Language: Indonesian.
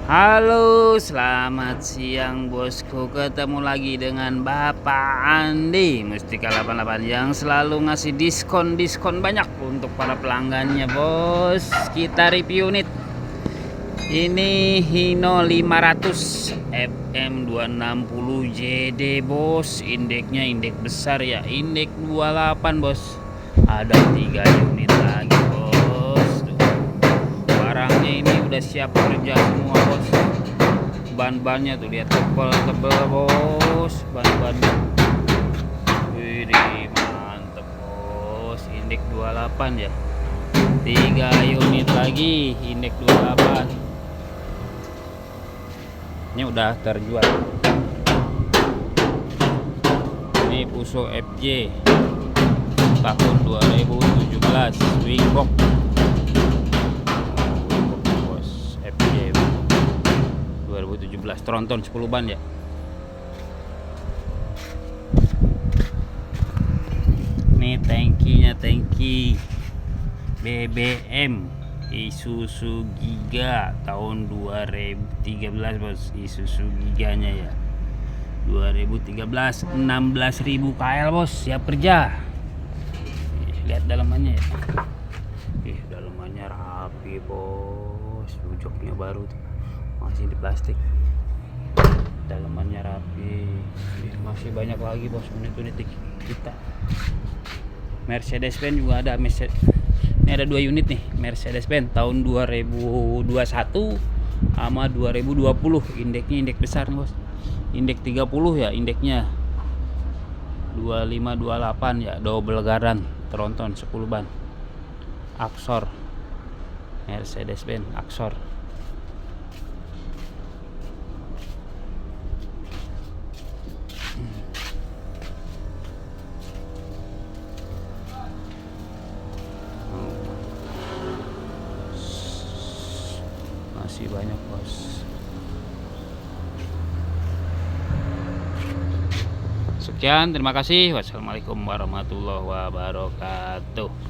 Halo, selamat siang bosku. Ketemu lagi dengan Bapak Andi Mustika 88 yang selalu ngasih diskon banyak untuk para pelanggannya, bos. Kita review unit. Ini Hino 500 FM 260 JD, bos. Indeksnya indeks besar ya, indeks 28, bos. Ada 3 unit lagi, bos. Tuh. Barangnya ini udah siap kerja semua, bos. Ban-bannya tuh lihat tebel bos, ban-bannya. Wih, mantep bos. Indeks 28 ya. 3 unit lagi indeks 28. Ini udah terjual. Ini Fuso FJ tahun 2017 Wingbox. Bos, FJ 2017 tronton 10 ban ya. Nih tangki BBM Isuzu Giga tahun 2013, bos. Isuzu Giganya ya 2013 16.000 KL, bos. Siap kerja. Lihat dalamannya ya. Dalamannya rapi, bos. Joknya baru tuh. Masih di plastik. Dalamannya rapi. Masih banyak lagi, bos, unit-unit kita. Mercedes-Benz juga ada. Ini ada 2 unit nih, Mercedes-Benz tahun 2021 sama 2020. Indeksnya indeks besar nih, bos. Indeks 30 ya, indeksnya 2528 ya, double garan, tronton 10 ban. Aksor. Mercedes-Benz Aksor. Masih banyak, bos. Sekian, terima kasih. Wassalamualaikum warahmatullahi wabarakatuh.